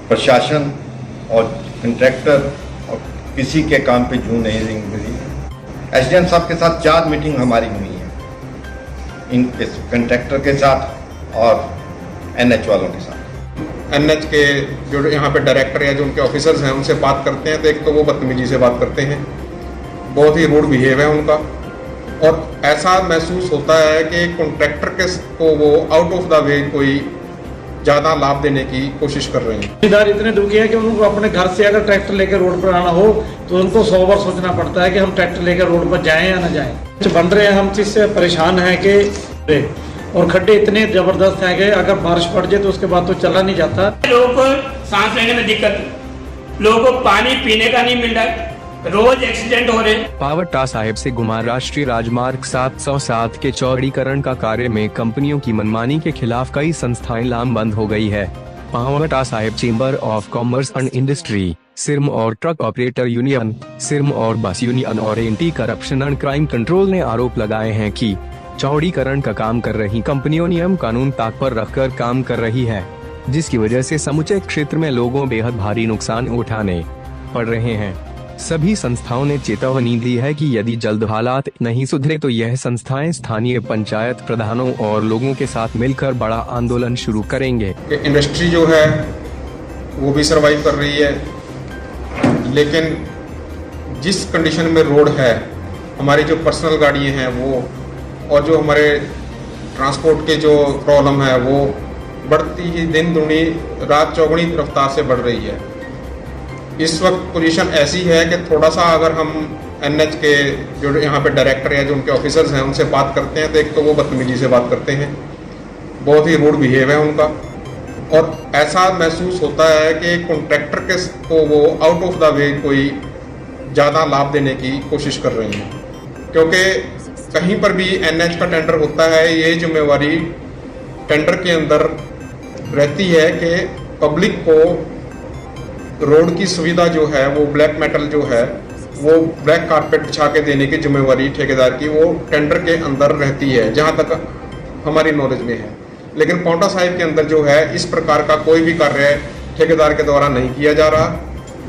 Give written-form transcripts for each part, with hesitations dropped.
प्रशासन और कंट्रैक्टर और किसी के काम पे जूं नहीं रही। एसडीएम साहब के साथ 4 मीटिंग हमारी हुई है, इन कंट्रैक्टर के साथ और एनएच वालों के साथ। एनएच के जो यहाँ पे डायरेक्टर या जो उनके ऑफिसर्स हैं उनसे बात करते हैं तो एक तो वो बदतमीजी से बात करते हैं, बहुत ही रूड बिहेव है उनका, और ऐसा महसूस होता है कि कॉन्ट्रैक्टर के को वो आउट ऑफ द वे कोई ज़्यादा लाभ देने की कोशिश कर रहे हैं। ठेकेदार इतने दुखी है कि उनको अपने घर से अगर ट्रैक्टर लेकर रोड पर आना हो तो उनको 100 बार सोचना पड़ता है कि हम ट्रैक्टर लेकर रोड पर जाएं या न जाएं। कुछ बन रहे हैं, हम इससे परेशान हैं कि और खड्डे इतने जबरदस्त हैं कि अगर बारिश पड़ जाए तो उसके बाद तो चला नहीं जाता। लोगों को सांस लेने में दिक्कत है, लोगों को पानी पीने का नहीं मिल रहा है, रोज एक्सीडेंट हो रहे हैं। पावटा साहिब से गुमा राष्ट्रीय राजमार्ग 707 के चौड़ीकरण का कार्य में कंपनियों की मनमानी के खिलाफ कई संस्थाएं लामबंद हो गई है। Paonta Sahib chamber of commerce and industry, Sirmaur truck operator union, Sirmaur bus union और anti corruption and crime control ने आरोप लगाए हैं कि चौड़ीकरण का काम कर रही कंपनियों नियम कानून ताक पर रखकर काम कर रही है, जिसकी वजह से समूचे क्षेत्र में लोगों बेहद भारी नुकसान उठाने पड़ रहे हैं। सभी संस्थाओं ने चेतावनी दी है कि यदि जल्द हालात नहीं सुधरे तो यह संस्थाएं स्थानीय पंचायत प्रधानों और लोगों के साथ मिलकर बड़ा आंदोलन शुरू करेंगे। इंडस्ट्री जो है वो भी सरवाइव कर रही है, लेकिन जिस कंडीशन में रोड है, हमारी जो पर्सनल गाड़ियाँ हैं वो और जो हमारे ट्रांसपोर्ट के जो प्रॉब्लम है वो बढ़ती ही दिन दुनी रात चौगुनी रफ्तार से बढ़ रही है। इस वक्त पोजीशन ऐसी है कि थोड़ा सा अगर हम एनएच के जो यहाँ पे डायरेक्टर या जो उनके ऑफिसर्स हैं उनसे बात करते हैं तो एक तो वो बदतमीजी से बात करते हैं, बहुत ही रूड बिहेव है उनका, और ऐसा महसूस होता है कि कॉन्ट्रैक्टर के को वो आउट ऑफ द वे कोई ज़्यादा लाभ देने की कोशिश कर रहे हैं। क्योंकि कहीं पर भी एनएच का टेंडर होता है, ये जिम्मेवारी टेंडर के अंदर रहती है कि पब्लिक को रोड की सुविधा जो है वो ब्लैक मेटल जो है वो ब्लैक कारपेट बिछा के देने की जिम्मेवारी ठेकेदार की वो टेंडर के अंदर रहती है, जहाँ तक हमारी नॉलेज में है। लेकिन पावटा साहिब के अंदर जो है इस प्रकार का कोई भी कार्य ठेकेदार के द्वारा नहीं किया जा रहा।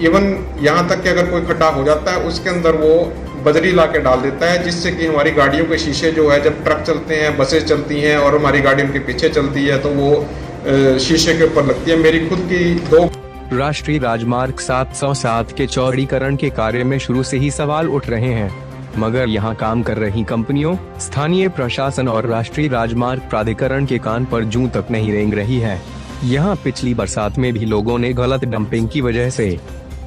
इवन यहाँ तक कि अगर कोई खड्डा हो जाता है उसके अंदर वो बजरी ला के डाल देता है, जिससे कि हमारी गाड़ियों के शीशे जो है, जब ट्रक चलते हैं, बसें चलती हैं और हमारी गाड़ी उनके पीछे चलती है तो वो शीशे के ऊपर लगती है। मेरी खुद की 2 राष्ट्रीय राजमार्ग 707 के चौड़ीकरण के कार्य में शुरू से ही सवाल उठ रहे हैं, मगर यहाँ काम कर रही कंपनियों, स्थानीय प्रशासन और राष्ट्रीय राजमार्ग प्राधिकरण के कान पर जूं तक नहीं रेंग रही है। यहाँ पिछली बरसात में भी लोगों ने गलत डंपिंग की वजह से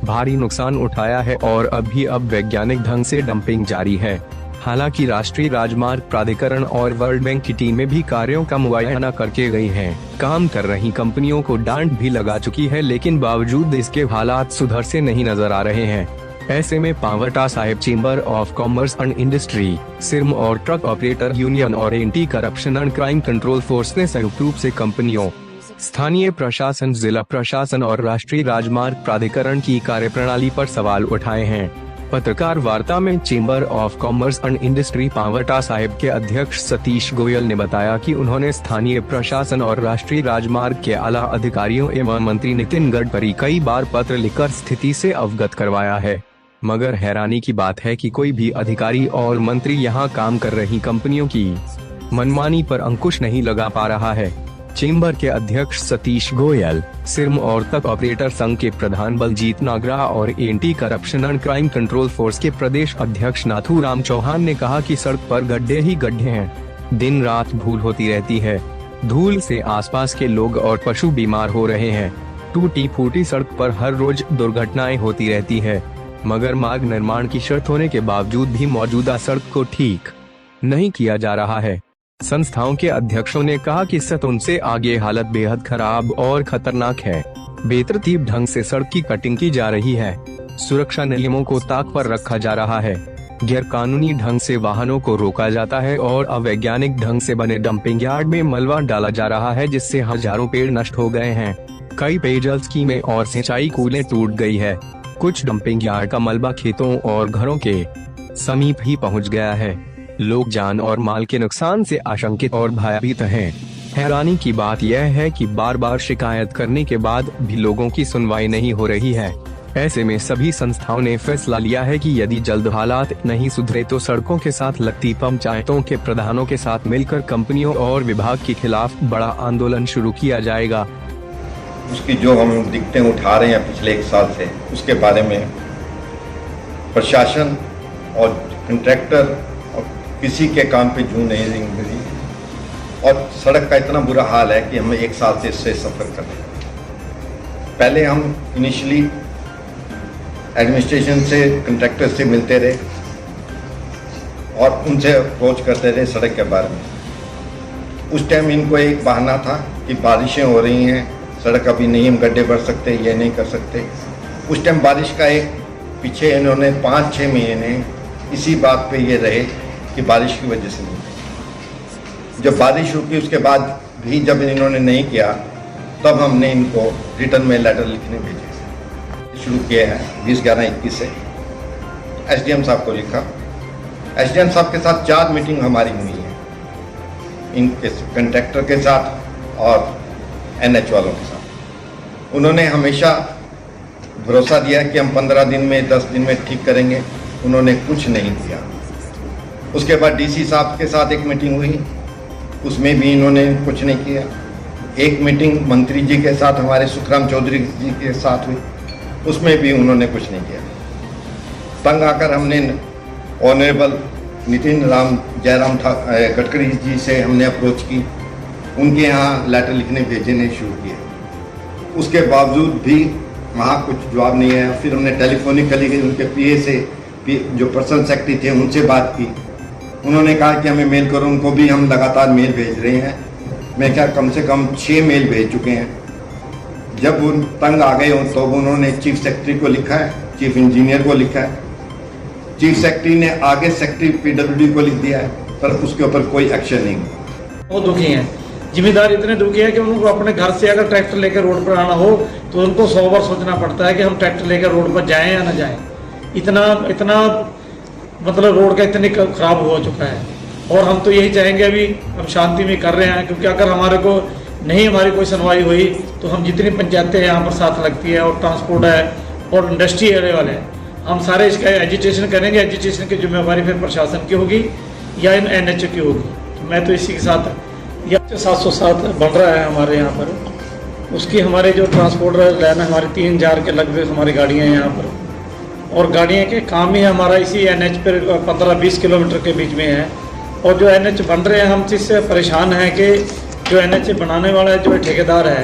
भारी नुकसान उठाया है और अब वैज्ञानिक ढंग से डंपिंग जारी है। हालांकि राष्ट्रीय राजमार्ग प्राधिकरण और वर्ल्ड बैंक की टीमें भी कार्यों का मुआयना करके गई हैं। काम कर रही कंपनियों को डांट भी लगा चुकी है, लेकिन बावजूद इसके हालात सुधर से नहीं नजर आ रहे हैं। ऐसे में Paonta Sahib chamber of commerce and industry, Sirmaur truck operator union और anti corruption and crime control force ने संयुक्त रूप से कंपनियों, स्थानीय प्रशासन, जिला प्रशासन और राष्ट्रीय राजमार्ग प्राधिकरण की कार्यप्रणाली पर सवाल उठाए हैं। पत्रकार वार्ता में chamber of commerce and industry Paonta Sahib के अध्यक्ष सतीश गोयल ने बताया कि उन्होंने स्थानीय प्रशासन और राष्ट्रीय राजमार्ग के आला अधिकारियों एवं मंत्री नितिन गडकरी कई बार पत्र लिखकर स्थिति से अवगत करवाया है, मगर हैरानी की बात है कि कोई भी अधिकारी और मंत्री यहां काम कर रही कंपनियों की मनमानी पर अंकुश नहीं लगा पा रहा है। चेंबर के अध्यक्ष सतीश गोयल, सिर्म और ट्रक ऑपरेटर संघ के प्रधान बलजीत नागरा और anti corruption and crime control force के प्रदेश अध्यक्ष नाथूराम चौहान ने कहा कि सड़क पर गड्ढे ही गड्ढे हैं, दिन रात धूल होती रहती है, धूल से आसपास के लोग और पशु बीमार हो रहे हैं। टूटी फूटी सड़क पर हर रोज दुर्घटनाएं होती रहती है, मगर मार्ग निर्माण की शर्त होने के बावजूद भी मौजूदा सड़क को ठीक नहीं किया जा रहा है। संस्थाओं के अध्यक्षों ने कहा कि सतुन से आगे हालत बेहद खराब और खतरनाक है। बेतरतीब ढंग से सड़क की कटिंग की जा रही है, सुरक्षा नियमों को ताक पर रखा जा रहा है, गैर कानूनी ढंग से वाहनों को रोका जाता है और अवैज्ञानिक ढंग से बने डंपिंग यार्ड में मलबा डाला जा रहा है, जिससे हजारों पेड़ नष्ट हो गए हैं। कई पेयजल स्कीमें और सिंचाई कूलें टूट गई है। कुछ डंपिंग यार्ड का मलबा खेतों और घरों के समीप ही पहुंच गया है। लोग जान और माल के नुकसान से आशंकित और भयभीत हैं। हैरानी की बात यह है कि बार बार शिकायत करने के बाद भी लोगों की सुनवाई नहीं हो रही है। ऐसे में सभी संस्थाओं ने फैसला लिया है कि यदि जल्द हालात नहीं सुधरे तो सड़कों के साथ लगती पंचायतों के प्रधानों के साथ मिलकर कंपनियों और विभाग के खिलाफ बड़ा आंदोलन शुरू किया जाएगा। उसकी जो हम दिक्कतें उठा रहे हैं पिछले 1 साल से, उसके बारे में प्रशासन और कंट्रैक्टर और किसी के काम पे जूं नहीं रही और सड़क का इतना बुरा हाल है कि हमें 1 साल से इससे सफ़र कर रहे हैं। पहले हम इनिशियली एडमिनिस्ट्रेशन से, कंट्रैक्टर से मिलते रहे और उनसे अप्रोच करते रहे सड़क के बारे में। उस टाइम इनको एक बहाना था कि बारिशें हो रही हैं, सड़क अभी नहीं, हम गड्ढे भर सकते, ये नहीं कर सकते। उस टाइम बारिश का एक पीछे इन्होंने 5-6 महीने इसी बात पे ये रहे कि बारिश की वजह से नहीं। जब बारिश रुकी उसके बाद भी जब इन्होंने नहीं किया, तब हमने इनको रिटर्न में लेटर लिखने भेजे शुरू किए हैं 20/11/21 से। एसडीएम साहब को लिखा। एसडीएम साहब के साथ 4 मीटिंग हमारी हुई है, इनके कंट्रैक्टर के साथ और एनएच वालों के साथ। उन्होंने हमेशा भरोसा दिया कि हम 15 दिन में, 10 दिन में ठीक करेंगे। उन्होंने कुछ नहीं किया। उसके बाद डीसी साहब के साथ एक मीटिंग हुई, उसमें भी इन्होंने कुछ नहीं किया। एक मीटिंग मंत्री जी के साथ, हमारे सुखराम चौधरी जी के साथ हुई, उसमें भी उन्होंने कुछ नहीं किया। तंग आकर हमने ऑनरेबल नितिन जयराम गडकरी जी से हमने अप्रोच की, उनके यहाँ लेटर लिखने भेजने शुरू किए। उसके बावजूद भी वहाँ कुछ जवाब नहीं आया। फिर हमने टेलीफोनिकली उनके पीए से, जो पर्सनल सेक्रेटरी थे, उनसे बात की। उन्होंने कहा कि हमें मेल करो। उनको भी हम लगातार मेल भेज रहे हैं। मैं क्या कम से कम 6 मेल भेज चुके हैं। जब वो तंग आ गए तो उन्होंने चीफ सेक्रेटरी को लिखा है, चीफ इंजीनियर को लिखा है। चीफ सेक्रेटरी ने आगे सेक्रेटरी पीडब्ल्यूडी को लिख दिया है, पर उसके ऊपर कोई एक्शन नहीं हुआ। बहुत दुखी हैं, जिम्मेदार इतने दुखी है कि उनको अपने घर से अगर ट्रैक्टर लेकर रोड पर आना हो तो उनको 100 बार सोचना पड़ता है कि हम ट्रैक्टर लेकर रोड पर जाएं या ना जाएं। इतना मतलब रोड का इतनी खराब हो चुका है। और हम तो यही चाहेंगे, अभी हम शांति में कर रहे हैं, क्योंकि अगर हमारे को नहीं हमारी कोई सुनवाई हुई तो हम जितनी पंचायतें यहाँ पर साथ लगती है और ट्रांसपोर्ट है और इंडस्ट्री वाले हैं, हम सारे इसका एजुटेशन करेंगे। एजुटेशन की जिम्मेवारी फिर प्रशासन की होगी या इन एनएचओ की होगी। तो मैं तो इसी के साथ, या 707 बन रहा है हमारे यहाँ पर, उसकी हमारे जो ट्रांसपोर्टर लाइन है, हमारी 3000 के लगभग हमारी गाड़ियाँ हैं यहाँ पर। और गाड़ियाँ के काम ही हमारा इसी एनएच पर 15-20 किलोमीटर के बीच में है। और जो एनएच बन रहे हैं, हम इससे परेशान हैं कि जो एनएच बनाने वाला है, जो ठेकेदार है,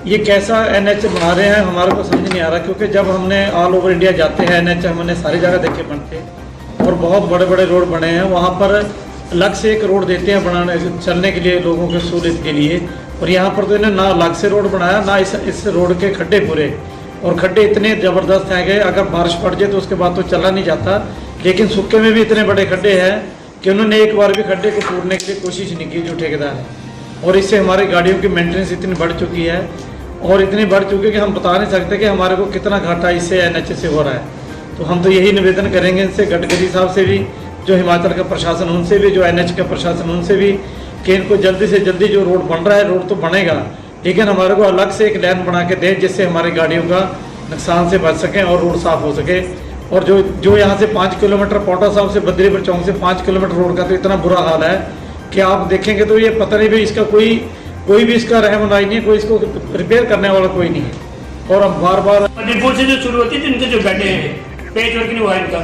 ये कैसा एनएच बना रहे हैं हमारे को समझ नहीं आ रहा। क्योंकि जब हमने ऑल ओवर इंडिया जाते हैं एनएच, हमने सारी जगह देखे बनते और बहुत बड़े बड़े रोड बने हैं। वहाँ पर अलग से एक रोड देते हैं बनाने चलने के लिए, लोगों के सहूलियत के लिए। और यहाँ पर तो इन्हें ना अलग से रोड बनाया, ना इस रोड के खड्डे पूरे। और खड्डे इतने ज़बरदस्त हैं कि अगर बारिश पड़ जाए तो उसके बाद तो चला नहीं जाता। लेकिन सूखे में भी इतने बड़े खड्डे हैं कि उन्होंने एक बार भी खड्डे को पूरने की कोशिश नहीं की जो ठेकेदार है। और इससे हमारी गाड़ियों की मेंटेनेंस इतनी बढ़ चुकी है और इतनी बढ़ चुकी है कि हम बता नहीं सकते कि हमारे को कितना घाटा इससे एनएच से हो रहा है। तो हम तो यही निवेदन करेंगे इनसे, गडकरी साहब से भी, जो हिमाचल का प्रशासन उनसे भी, जो एनएच का प्रशासन उनसे भी, कि इनको जल्दी से जल्दी जो रोड बन रहा है, रोड तो बनेगा, लेकिन हमारे को अलग से एक लाइन बना के दें जिससे हमारी गाड़ियों का नुकसान से बच सकें और रोड साफ हो सके। और जो यहाँ से 5 किलोमीटर पौटा साहब से बद्रीपुर चौक से 5 किलोमीटर रोड का तो इतना बुरा हाल है कि आप देखेंगे तो ये पता नहीं भाई इसका कोई भी इसका रहनुमाई नहीं है, कोई इसको रिपेयर करने वाला कोई नहीं है। और हम बार बद्रीपुर से जो शुरू होती है इनके जो गड्ढे हैं, पेच वर्क नहीं हुआ इनका।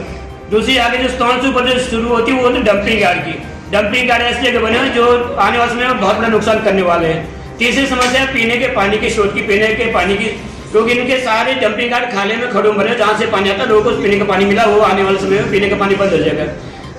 दूसरी आगे जो स्टोन से ऊपर जो शुरू होती है वो तो डंपिंग यार्ड की। डंपिंग यार्ड ऐसी जगह बने हैं जो आने वाले समय में बहुत बड़ा नुकसान करने वाले हैं। तीसरी समस्या है पीने के पानी की स्रोत की, पीने के पानी की, क्योंकि इनके सारे डंपिंग यार्ड खाले में खड़े उम्र है, जहाँ से पानी आता है लोगों को पीने का पानी मिला, वो आने वाले समय में पीने का पानी बंद हो जाएगा।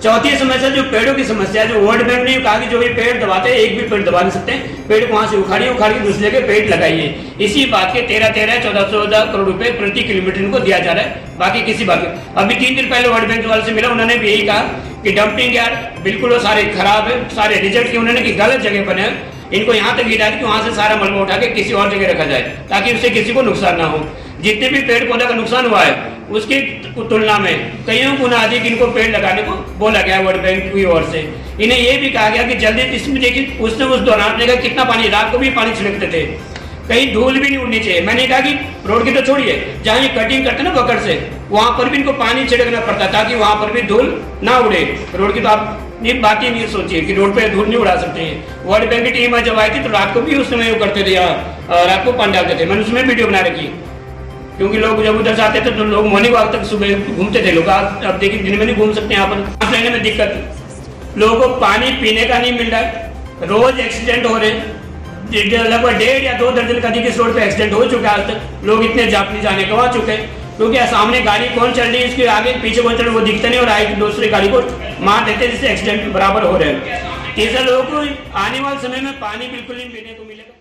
चौथी समस्या जो पेड़ों की समस्या है, जो वर्ल्ड बैंक ने कहा कि जो ये पेड़ दबाते हैं, एक भी पेड़ दबा नहीं सकते, पेड़ को वहां से उखाड़ के दूसरे के पेड़ लगाइए। इसी बात के 13-14 करोड़ रुपए प्रति किलोमीटर इनको दिया जा रहा है, बाकी किसी बात के। अभी 3 दिन पहले वर्ल्ड बैंक वाले से मिला, उन्होंने भी यही कहा कि डंपिंग यार्ड बिल्कुल वो सारे खराब है, सारे रिजल्ट किए उन्होंने कि गलत जगह पर है। इनको यहाँ तक हिदायत कि वहां से सारा मलबा उठा के किसी और जगह रखा जाए ताकि उससे किसी को नुकसान ना हो। जितने भी पेड़ पौधे का नुकसान हुआ है उसकी तुलना में कईयों गुना अधिक इनको पेड़ लगाने को बोला गया वर्ल्ड बैंक की ओर से। इन्हें ये भी कहा गया कि जल्दी, इसमें देखिए उसने उस दौरान देखा कितना पानी, रात को भी पानी छिड़कते थे, कहीं धूल भी नहीं उड़नी चाहिए। मैंने कहा कि रोड की तो छोड़िए, जहाँ ये कटिंग करते ना बकड़ से, वहां पर भी इनको पानी छिड़कना पड़ता ताकि वहां पर भी धूल ना उड़े। रोड की तो आप ये बात ही नहीं सोचिए कि रोड पे धूल नहीं उड़ा सकते हैं। वर्ल्ड बैंक की टीम जब आई थी तो रात को भी उस समय वो करते थे, रात को पानी डालते थे। मैंने उसमें वीडियो बना रखी, क्योंकि लोग जब उधर से आते थे तो लोग मॉर्निंग वॉक तक सुबह घूमते थे लोग। अब देखिए दिन में नहीं घूम सकते, यहाँ पर सांस लेने में दिक्कत, लोगों को पानी पीने का नहीं मिल रहा है, रोज एक्सीडेंट हो रहे हैं। लगभग 1.5 या 2 दर्जन का अधिक इस रोड पे एक्सीडेंट हो चुका है आज तक। लोग इतने जाने जाने गंवा चुके हैं, क्योंकि सामने गाड़ी कौन चल रही है, इसके आगे पीछे कौन चल रहा है वो दिखता नहीं, और आगे दूसरी गाड़ी को मार देते हैं, जिससे एक्सीडेंट बराबर हो रहे हैं। तीसरा, लोगों को आने वाले समय में पानी बिल्कुल नहीं पीने को मिलेगा।